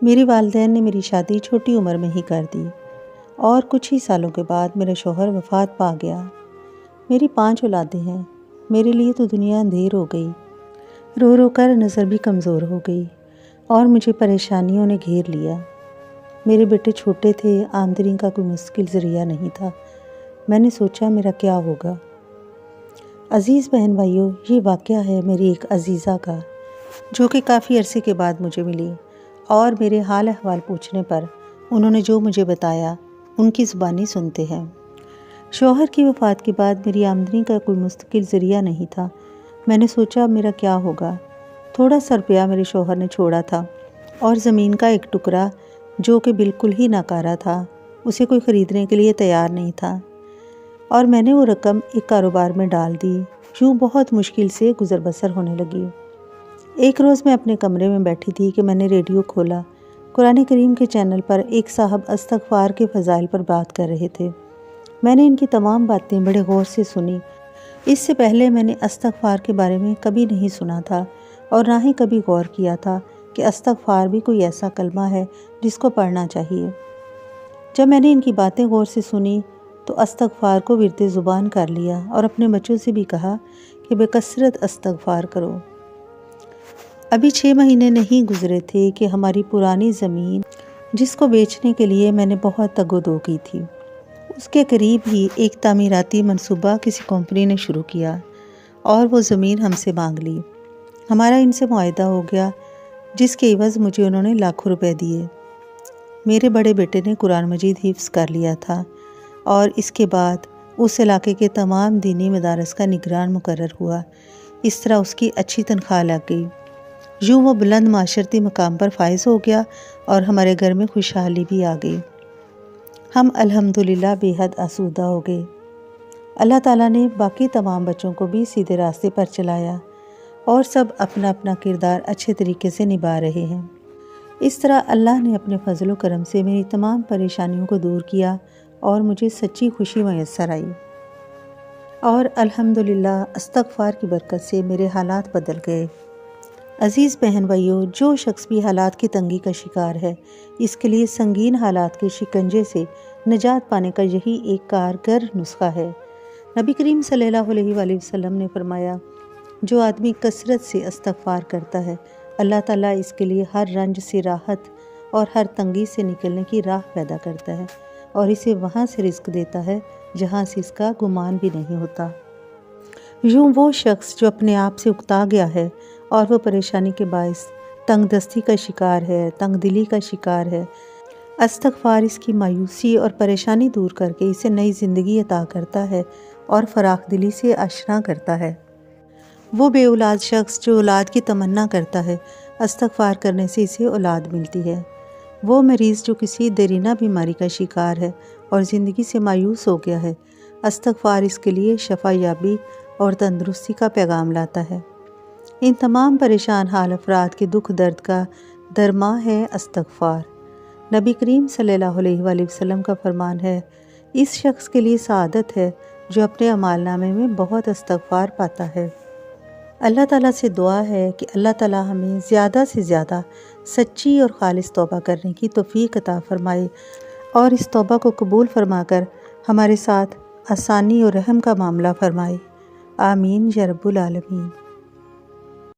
میری والدین نے میری شادی چھوٹی عمر میں ہی کر دی اور کچھ ہی سالوں کے بعد میرا شوہر وفات پا گیا۔ میری 5 اولادیں ہیں۔ میرے لیے تو دنیا اندھیر ہو گئی، رو رو کر نظر بھی کمزور ہو گئی اور مجھے پریشانیوں نے گھیر لیا۔ میرے بیٹے چھوٹے تھے، آمدنی کا کوئی مستقل ذریعہ نہیں تھا۔ میں نے سوچا میرا کیا ہوگا۔ عزیز بہن بھائیوں، یہ واقعہ ہے میری ایک عزیزہ کا، جو کہ کافی عرصے کے بعد مجھے ملی اور میرے حال احوال پوچھنے پر انہوں نے جو مجھے بتایا ان کی زبانی سنتے ہیں۔ شوہر کی وفات کے بعد میری آمدنی کا کوئی مستقل ذریعہ نہیں تھا۔ میں نے سوچا میرا کیا ہوگا۔ تھوڑا سا روپیہ میرے شوہر نے چھوڑا تھا اور زمین کا ایک ٹکڑا جو کہ بالکل ہی ناکارہ تھا، اسے کوئی خریدنے کے لیے تیار نہیں تھا، اور میں نے وہ رقم ایک کاروبار میں ڈال دی۔ یوں بہت مشکل سے گزر بسر ہونے لگی۔ ایک روز میں اپنے کمرے میں بیٹھی تھی کہ میں نے ریڈیو کھولا۔ قرآن کریم کے چینل پر ایک صاحب استغفار کے فضائل پر بات کر رہے تھے۔ میں نے ان کی تمام باتیں بڑے غور سے سنی۔ اس سے پہلے میں نے استغفار کے بارے میں کبھی نہیں سنا تھا اور نہ ہی کبھی غور کیا تھا کہ استغفار بھی کوئی ایسا کلمہ ہے جس کو پڑھنا چاہیے۔ جب میں نے ان کی باتیں غور سے سنی تو استغفار کو ورد زبان کر لیا اور اپنے بچوں سے بھی کہا کہ بکثرت استغفار کرو۔ ابھی 6 مہینے نہیں گزرے تھے کہ ہماری پرانی زمین، جس کو بیچنے کے لیے میں نے بہت تگ و دو کی تھی، اس کے قریب ہی ایک تعمیراتی منصوبہ کسی کمپنی نے شروع کیا اور وہ زمین ہم سے مانگ لی۔ ہمارا ان سے معاہدہ ہو گیا، جس کے عوض مجھے انہوں نے لاکھوں روپے دیے۔ میرے بڑے بیٹے نے قرآن مجید حفظ کر لیا تھا اور اس کے بعد اس علاقے کے تمام دینی مدارس کا نگران مقرر ہوا۔ اس طرح اس کی اچھی تنخواہ لگ گئی۔ یوں وہ بلند معاشرتی مقام پر فائز ہو گیا اور ہمارے گھر میں خوشحالی بھی آ گئی۔ ہم الحمدللہ بے حد آسودہ ہو گئے۔ اللہ تعالیٰ نے باقی تمام بچوں کو بھی سیدھے راستے پر چلایا اور سب اپنا اپنا کردار اچھے طریقے سے نبھا رہے ہیں۔ اس طرح اللہ نے اپنے فضل و کرم سے میری تمام پریشانیوں کو دور کیا اور مجھے سچی خوشی میسر آئی، اور الحمدللہ استغفار کی برکت سے میرے حالات بدل گئے۔ عزیز بہن بھائیوں، جو شخص بھی حالات کی تنگی کا شکار ہے، اس کے لیے سنگین حالات کے شکنجے سے نجات پانے کا یہی ایک کارگر نسخہ ہے۔ نبی کریم صلی اللہ علیہ وآلہ وسلم نے فرمایا، جو آدمی کثرت سے استغفار کرتا ہے، اللہ تعالیٰ اس کے لیے ہر رنج سے راحت اور ہر تنگی سے نکلنے کی راہ پیدا کرتا ہے اور اسے وہاں سے رزق دیتا ہے جہاں سے اس کا گمان بھی نہیں ہوتا۔ یوں وہ شخص جو اپنے آپ سے اکتا گیا ہے اور وہ پریشانی کے باعث تنگ دستی کا شکار ہے، تنگ دلی کا شکار ہے، استغفار اس کی مایوسی اور پریشانی دور کر کے اسے نئی زندگی عطا کرتا ہے اور فراخ دلی سے آشنا کرتا ہے۔ وہ بے اولاد شخص جو اولاد کی تمنا کرتا ہے، استغفار کرنے سے اسے اولاد ملتی ہے۔ وہ مریض جو کسی دیرینہ بیماری کا شکار ہے اور زندگی سے مایوس ہو گیا ہے، استغفار اس کے لیے شفا یابی اور تندرستی کا پیغام لاتا ہے۔ ان تمام پریشان حال افراد کے دکھ درد کا درماں ہے استغفار۔ نبی کریم صلی اللہ علیہ وآلہ وسلم کا فرمان ہے، اس شخص کے لیے سعادت ہے جو اپنے اعمال نامے میں بہت استغفار پاتا ہے۔ اللہ تعالیٰ سے دعا ہے کہ اللہ تعالیٰ ہمیں زیادہ سے زیادہ سچی اور خالص توبہ کرنے کی توفیق عطا فرمائے اور اس توبہ کو قبول فرما کر ہمارے ساتھ آسانی اور رحم کا معاملہ فرمائے۔ آمین یا رب العالمین۔